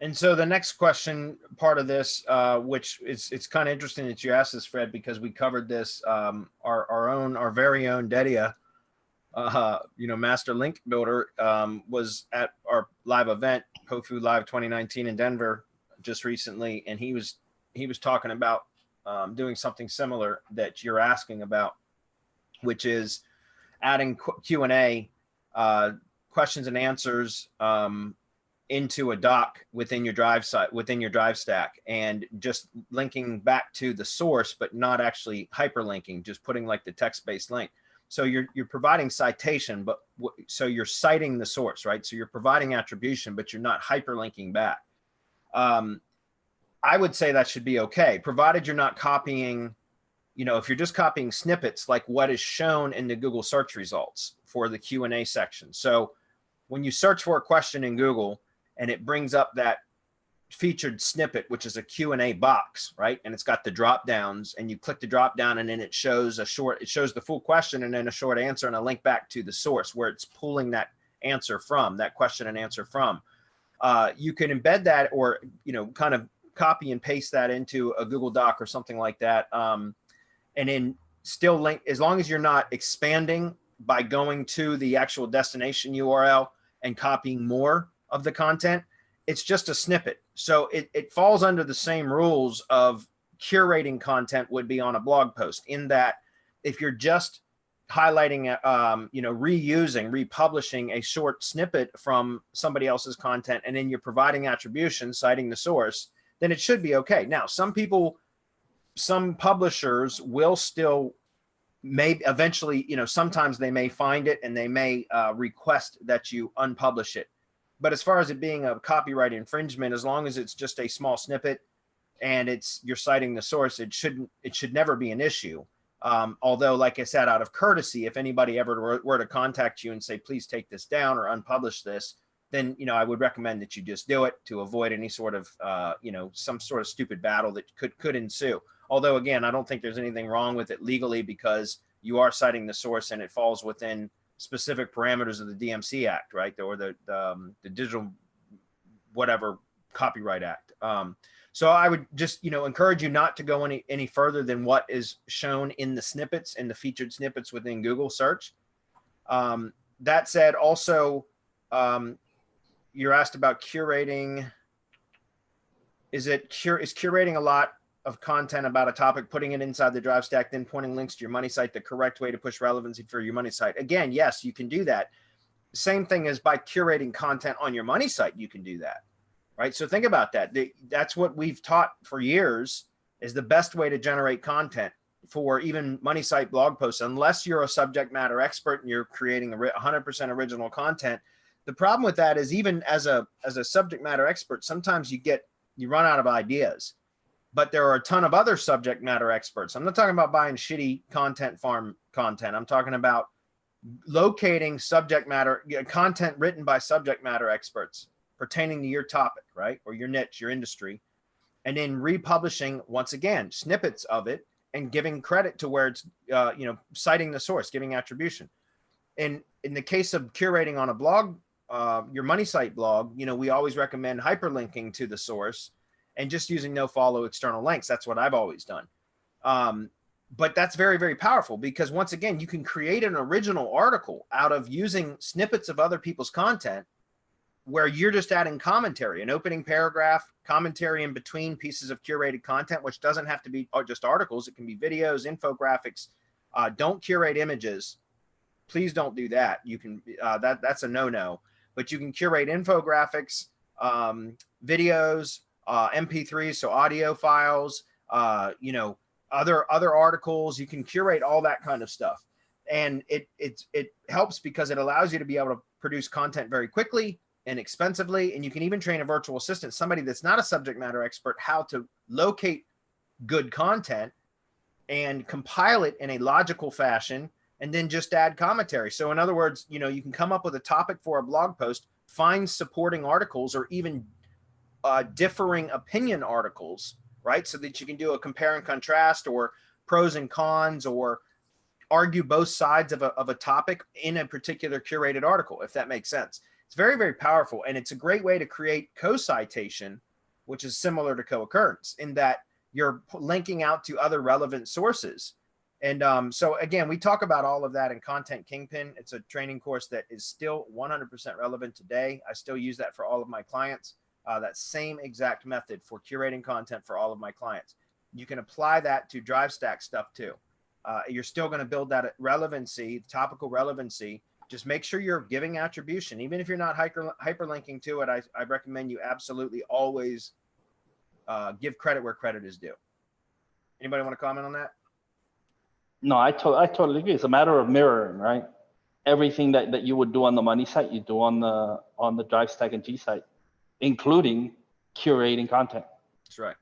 And so the next question, part of this, which it's kind of interesting that you asked this, Fred, because we covered this, our very own Dedia, master link builder, was at our live event, Pofu Live 2019 in Denver just recently, and he was talking about doing something similar that you're asking about, which is adding Q&A, questions and answers, into a doc within your drive stack, and just linking back to the source, but not actually hyperlinking, just putting like the text-based link. So you're providing citation, but so you're citing the source, right? So you're providing attribution, but you're not hyperlinking back. I would say that should be okay, provided you're not copying, if you're just copying snippets like what is shown in the Google search results for the Q&A section. So when you search for a question in Google and it brings up that featured snippet, which is a Q&A box, right? And it's got the drop downs, and you click the drop down, and then it shows the full question and then a short answer and a link back to the source where it's pulling that answer from, that question and answer from. You can embed that, or, kind of copy and paste that into a Google Doc or something like that. And then still link, as long as you're not expanding by going to the actual destination URL and copying more of the content, it's just a snippet. So it falls under the same rules of curating content would be on a blog post, in that if you're just highlighting, reusing, republishing a short snippet from somebody else's content, and then you're providing attribution, citing the source, then it should be okay. Now, some publishers will still eventually, sometimes they may find it and they may request that you unpublish it. But as far as it being a copyright infringement, as long as it's just a small snippet and you're citing the source, it should never be an issue. Although, like I said, out of courtesy, if anybody ever were to contact you and say, please take this down or unpublish this, then, I would recommend that you just do it to avoid any sort of, some sort of stupid battle that could ensue. Although, again, I don't think there's anything wrong with it legally, because you are citing the source and it falls within specific parameters of the DMC Act, right? Or the Digital whatever Copyright Act. So I would just, encourage you not to go any further than what is shown in the snippets, in the featured snippets within Google search. That said, also, you're asked about curating. Is curating a lot of content about a topic, putting it inside the drive stack, then pointing links to your money site the correct way to push relevancy for your money site? Again, yes, you can do that. Same thing as by curating content on your money site, you can do that, right? So think about that. That's what we've taught for years, is the best way to generate content for even money site blog posts, unless you're a subject matter expert and you're creating 100% original content. The problem with that is, even as a subject matter expert, sometimes you run out of ideas. But there are a ton of other subject matter experts. I'm not talking about buying shitty content farm content. I'm talking about locating subject matter content written by subject matter experts pertaining to your topic, right? Or your niche, your industry, and then republishing, once again, snippets of it and giving credit to where it's, citing the source, giving attribution. And in the case of curating on a blog, your money site blog, we always recommend hyperlinking to the source and just using no follow external links. That's what I've always done. But that's very, very powerful, because once again, you can create an original article out of using snippets of other people's content, where you're just adding commentary, an opening paragraph, commentary in between pieces of curated content, which doesn't have to be just articles. It can be videos, infographics. Don't curate images. Please don't do that. You can, that's a no-no, but you can curate infographics, videos, MP3s, so audio files, other articles. You can curate all that kind of stuff, and it helps because it allows you to be able to produce content very quickly and inexpensively. And you can even train a virtual assistant, somebody that's not a subject matter expert, how to locate good content and compile it in a logical fashion, and then just add commentary. So in other words, you can come up with a topic for a blog post, find supporting articles, or even differing opinion articles, right? So that you can do a compare and contrast, or pros and cons, or argue both sides of a topic in a particular curated article, if that makes sense. It's very, very powerful. And it's a great way to create co-citation, which is similar to co-occurrence in that you're linking out to other relevant sources. And so again, we talk about all of that in Content Kingpin. It's a training course that is still 100% relevant today. I still use that for all of my clients. That same exact method for curating content for all of my clients. You can apply that to drive stack stuff too. You're still going to build that relevancy, topical relevancy. Just make sure you're giving attribution. Even if you're not hyperlinking to it, I recommend you absolutely always give credit where credit is due. Anybody want to comment on that? No, I totally agree. It's a matter of mirroring, right? Everything that you would do on the money site, you do on the drive stack and G site, including curating content. That's right.